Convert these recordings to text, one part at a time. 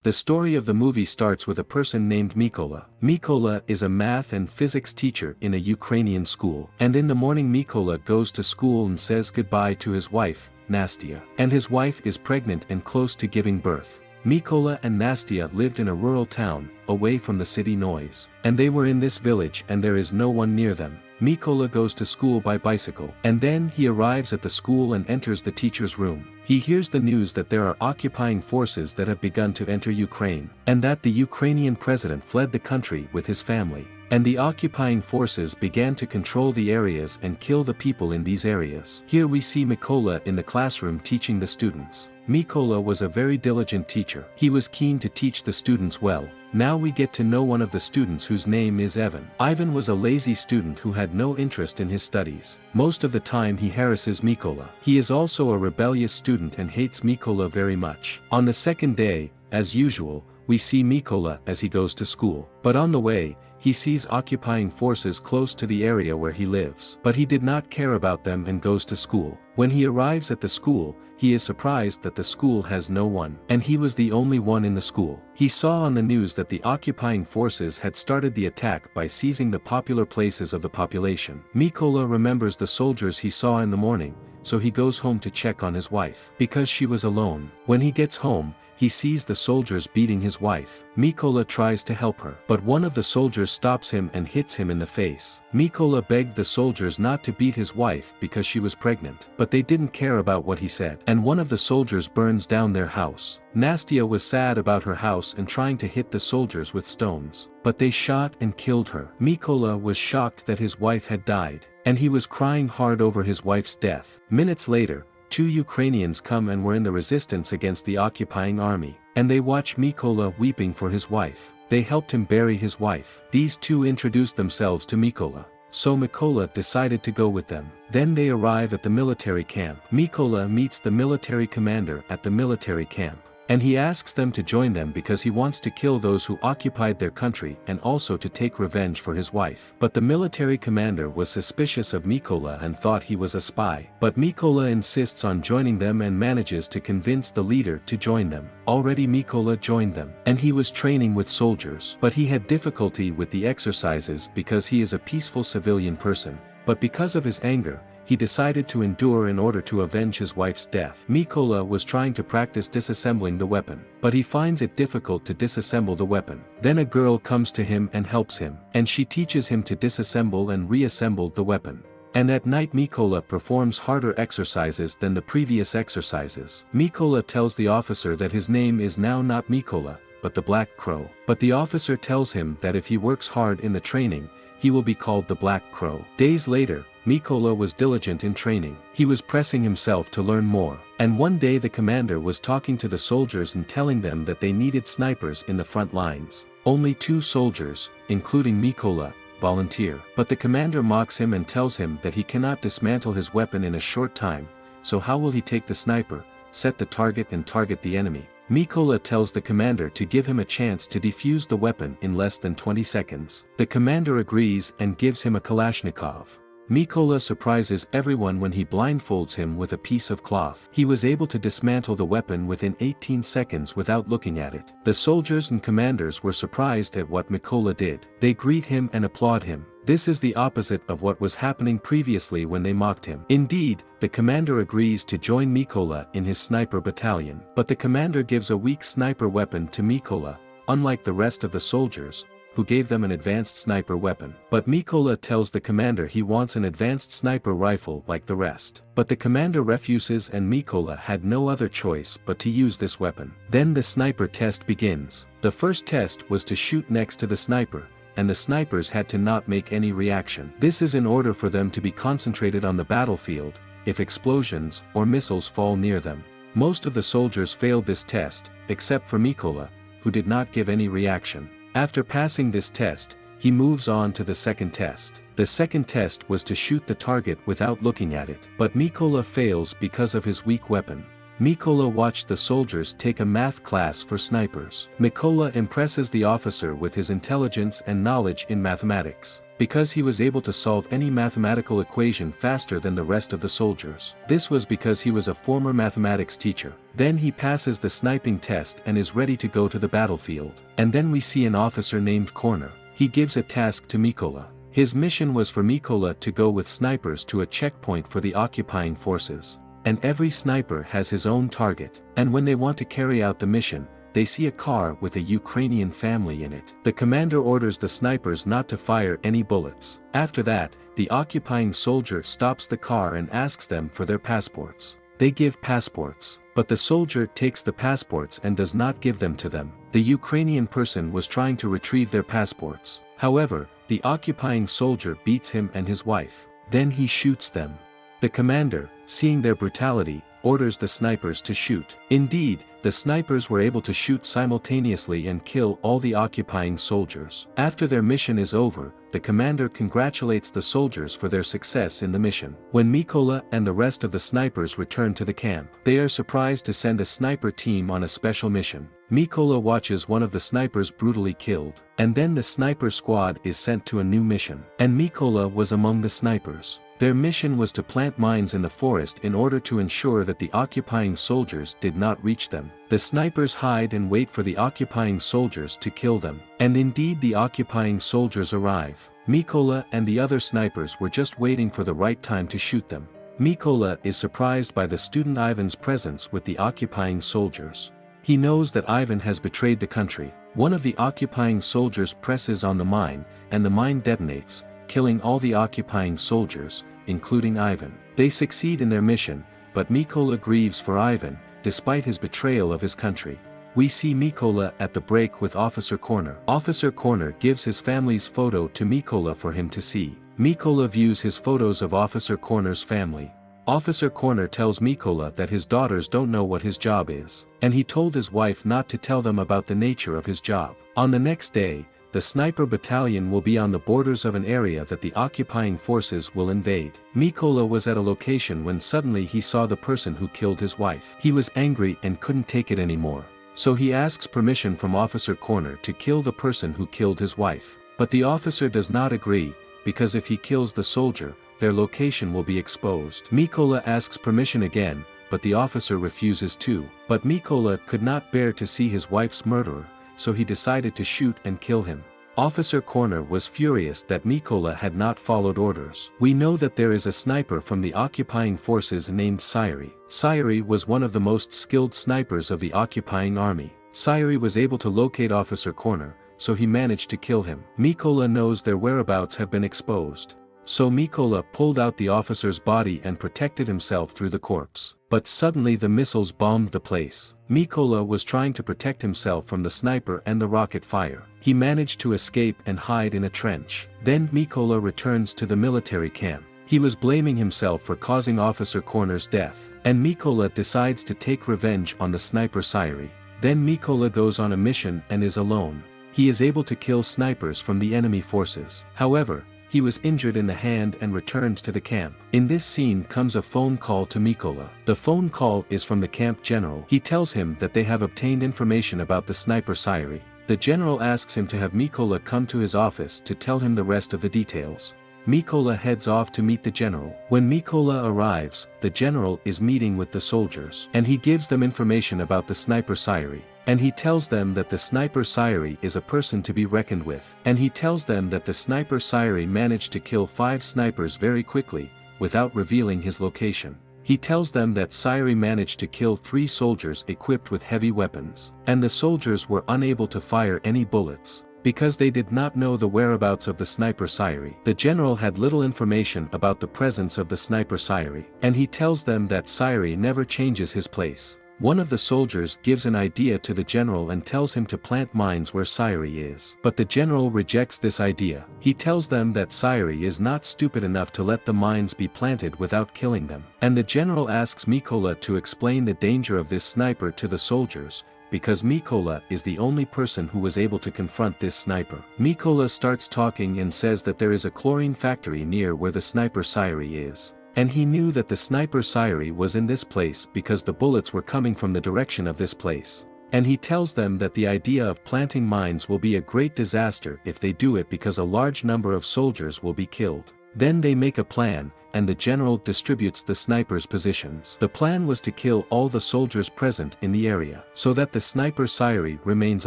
The story of the movie starts with a person named Mykola. Mykola is a math and physics teacher in a Ukrainian school. And in the morning Mykola goes to school and says goodbye to his wife, Nastia. And his wife is pregnant and close to giving birth. Mykola and Nastia lived in a rural town, away from the city noise. And they were in this village and there is no one near them. Mykola goes to school by bicycle. And then he arrives at the school and enters the teacher's room. He hears the news that there are occupying forces that have begun to enter Ukraine. And that the Ukrainian president fled the country with his family. And the occupying forces began to control the areas and kill the people in these areas. Here we see Mykola in the classroom teaching the students. Mykola was a very diligent teacher. He was keen to teach the students well. Now we get to know one of the students whose name is Ivan. Ivan was a lazy student who had no interest in his studies. Most of the time he harasses Mykola. He is also a rebellious student and hates Mykola very much. On the second day, as usual, we see Mykola as he goes to school. But on the way, he sees occupying forces close to the area where he lives. But he did not care about them and goes to school. When he arrives at the school, he is surprised that the school has no one. And he was the only one in the school. He saw on the news that the occupying forces had started the attack by seizing the popular places of the population. Mykola remembers the soldiers he saw in the morning, so he goes home to check on his wife. Because she was alone. When he gets home, he sees the soldiers beating his wife. Mykola tries to help her, but one of the soldiers stops him and hits him in the face. Mykola begged the soldiers not to beat his wife because she was pregnant, but they didn't care about what he said. And one of the soldiers burns down their house. Nastia was sad about her house and trying to hit the soldiers with stones, but they shot and killed her. Mykola was shocked that his wife had died, and he was crying hard over his wife's death. Minutes later, 2 Ukrainians come and were in the resistance against the occupying army, and they watch Mykola weeping for his wife. They helped him bury his wife. These 2 introduced themselves to Mykola, so Mykola decided to go with them. Then they arrive at the military camp. Mykola meets the military commander at the military camp. And he asks them to join them because he wants to kill those who occupied their country and also to take revenge for his wife. But the military commander was suspicious of Mykola and thought he was a spy. But Mykola insists on joining them and manages to convince the leader to join them. Already Mykola joined them, and he was training with soldiers. But he had difficulty with the exercises because he is a peaceful civilian person. But because of his anger, he decided to endure in order to avenge his wife's death. Mykola was trying to practice disassembling the weapon, but he finds it difficult to disassemble the weapon. Then a girl comes to him and helps him, and she teaches him to disassemble and reassemble the weapon. And at night Mykola performs harder exercises than the previous exercises. Mykola tells the officer that his name is now not Mykola, but the Black Crow. But the officer tells him that if he works hard in the training, he will be called the Black Crow. Days later, Mykola was diligent in training. He was pressing himself to learn more. And one day the commander was talking to the soldiers and telling them that they needed snipers in the front lines. Only 2 soldiers, including Mykola, volunteer. But the commander mocks him and tells him that he cannot dismantle his weapon in a short time, so how will he take the sniper, set the target and target the enemy? Mykola tells the commander to give him a chance to defuse the weapon in less than 20 seconds. The commander agrees and gives him a Kalashnikov. Mykola surprises everyone when he blindfolds him with a piece of cloth. He was able to dismantle the weapon within 18 seconds without looking at it. The soldiers and commanders were surprised at what Mykola did. They greet him and applaud him. This is the opposite of what was happening previously when they mocked him. Indeed, the commander agrees to join Mykola in his sniper battalion. But the commander gives a weak sniper weapon to Mykola, unlike the rest of the soldiers, who gave them an advanced sniper weapon. But Mykola tells the commander he wants an advanced sniper rifle like the rest. But the commander refuses and Mykola had no other choice but to use this weapon. Then the sniper test begins. The first test was to shoot next to the sniper, and the snipers had to not make any reaction. This is in order for them to be concentrated on the battlefield, if explosions or missiles fall near them. Most of the soldiers failed this test, except for Mykola, who did not give any reaction. After passing this test, he moves on to the second test. The second test was to shoot the target without looking at it. But Mykola fails because of his weak weapon. Mykola watched the soldiers take a math class for snipers. Mykola impresses the officer with his intelligence and knowledge in mathematics. because he was able to solve any mathematical equation faster than the rest of the soldiers. This was because he was a former mathematics teacher. Then he passes the sniping test and is ready to go to the battlefield. And then we see an officer named Corner. He gives a task to Mikola. His mission was for Mikola to go with snipers to a checkpoint for the occupying forces. And every sniper has his own target. And when they want to carry out the mission, they see a car with a Ukrainian family in it. The commander orders the snipers not to fire any bullets. After that, the occupying soldier stops the car and asks them for their passports. They give passports, but the soldier takes the passports and does not give them to them. The Ukrainian person was trying to retrieve their passports. However, the occupying soldier beats him and his wife. Then he shoots them. The commander, seeing their brutality, orders the snipers to shoot. Indeed, the snipers were able to shoot simultaneously and kill all the occupying soldiers. After their mission is over, the commander congratulates the soldiers for their success in the mission. When Mikola and the rest of the snipers return to the camp, they are surprised to send a sniper team on a special mission. Mikola watches one of the snipers brutally killed, and then the sniper squad is sent to a new mission. And Mikola was among the snipers. Their mission was to plant mines in the forest in order to ensure that the occupying soldiers did not reach them. The snipers hide and wait for the occupying soldiers to kill them. And indeed the occupying soldiers arrive. Mikola and the other snipers were just waiting for the right time to shoot them. Mikola is surprised by the student Ivan's presence with the occupying soldiers. He knows that Ivan has betrayed the country. One of the occupying soldiers presses on the mine, and the mine detonates, killing all the occupying soldiers, including Ivan. They succeed in their mission, but Mikola grieves for Ivan, despite his betrayal of his country. We see Mikola at the break with Officer Corner. Officer Corner gives his family's photo to Mikola for him to see. Mikola views his photos of Officer Corner's family. Officer Corner tells Mikola that his daughters don't know what his job is, and he told his wife not to tell them about the nature of his job. On the next day, the sniper battalion will be on the borders of an area that the occupying forces will invade. Mikola was at a location when suddenly he saw the person who killed his wife. He was angry and couldn't take it anymore. So he asks permission from Officer Corner to kill the person who killed his wife. But the officer does not agree, because if he kills the soldier, their location will be exposed. Mikola asks permission again, but the officer refuses too. But Mikola could not bear to see his wife's murderer, so he decided to shoot and kill him. Officer Corner was furious that Mikola had not followed orders. We know that there is a sniper from the occupying forces named Sayuri. Sayuri was one of the most skilled snipers of the occupying army. Sayuri was able to locate Officer Corner, so he managed to kill him. Mikola knows their whereabouts have been exposed. So Mikola pulled out the officer's body and protected himself through the corpse. But suddenly the missiles bombed the place. Mikola was trying to protect himself from the sniper and the rocket fire. He managed to escape and hide in a trench. Then Mikola returns to the military camp. He was blaming himself for causing Officer Corner's death. And Mikola decides to take revenge on the sniper Sayuri. Then Mikola goes on a mission and is alone. He is able to kill snipers from the enemy forces. However, he was injured in the hand and returned to the camp. In this scene comes a phone call to Mikola. The phone call is from the camp general. He tells him that they have obtained information about the sniper Sayuri. The general asks him to have Mikola come to his office to tell him the rest of the details. Mikola heads off to meet the general. When Mikola arrives, the general is meeting with the soldiers, and he gives them information about the sniper Sayuri. And he tells them that the sniper Sayuri is a person to be reckoned with. And he tells them that the sniper Sayuri managed to kill 5 snipers very quickly, without revealing his location. He tells them that Sayuri managed to kill 3 soldiers equipped with heavy weapons. And the soldiers were unable to fire any bullets, because they did not know the whereabouts of the sniper Sayuri. The general had little information about the presence of the sniper Sayuri. And he tells them that Sayuri never changes his place. One of the soldiers gives an idea to the general and tells him to plant mines where Sayuri is. But the general rejects this idea. He tells them that Sayuri is not stupid enough to let the mines be planted without killing them. And the general asks Mikola to explain the danger of this sniper to the soldiers, because Mikola is the only person who was able to confront this sniper. Mikola starts talking and says that there is a chlorine factory near where the sniper Sayuri is. And he knew that the sniper Sayuri was in this place because the bullets were coming from the direction of this place. And he tells them that the idea of planting mines will be a great disaster if they do it because a large number of soldiers will be killed. Then they make a plan, and the general distributes the snipers' positions. The plan was to kill all the soldiers present in the area, so that the sniper Sayuri remains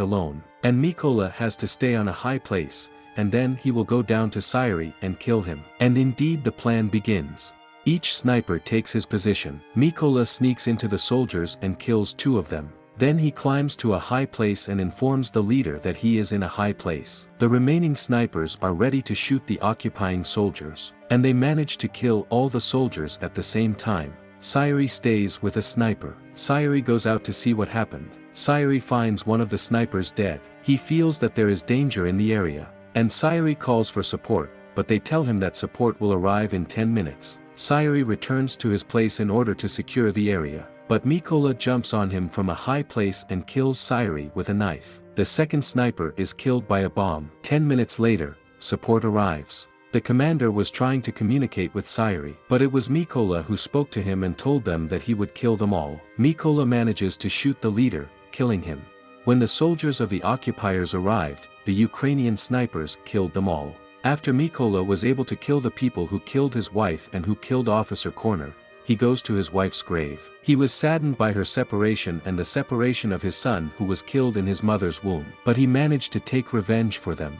alone. And Mikola has to stay on a high place, and then he will go down to Sayuri and kill him. And indeed the plan begins. Each sniper takes his position. Mikola sneaks into the soldiers and kills 2 of them. Then he climbs to a high place and informs the leader that he is in a high place. The remaining snipers are ready to shoot the occupying soldiers, and they manage to kill all the soldiers at the same time. Sayuri stays with a sniper. Sayuri goes out to see what happened. Sayuri finds one of the snipers dead. He feels that there is danger in the area, and Sayuri calls for support, but they tell him that support will arrive in 10 minutes. Sayuri returns to his place in order to secure the area. But Mikola jumps on him from a high place and kills Sayuri with a knife. The second sniper is killed by a bomb. 10 minutes later, support arrives. The commander was trying to communicate with Sayuri, but it was Mikola who spoke to him and told them that he would kill them all. Mikola manages to shoot the leader, killing him. When the soldiers of the occupiers arrived, the Ukrainian snipers killed them all. After Mikola was able to kill the people who killed his wife and who killed Officer Corner, he goes to his wife's grave. He was saddened by her separation and the separation of his son who was killed in his mother's womb. But he managed to take revenge for them.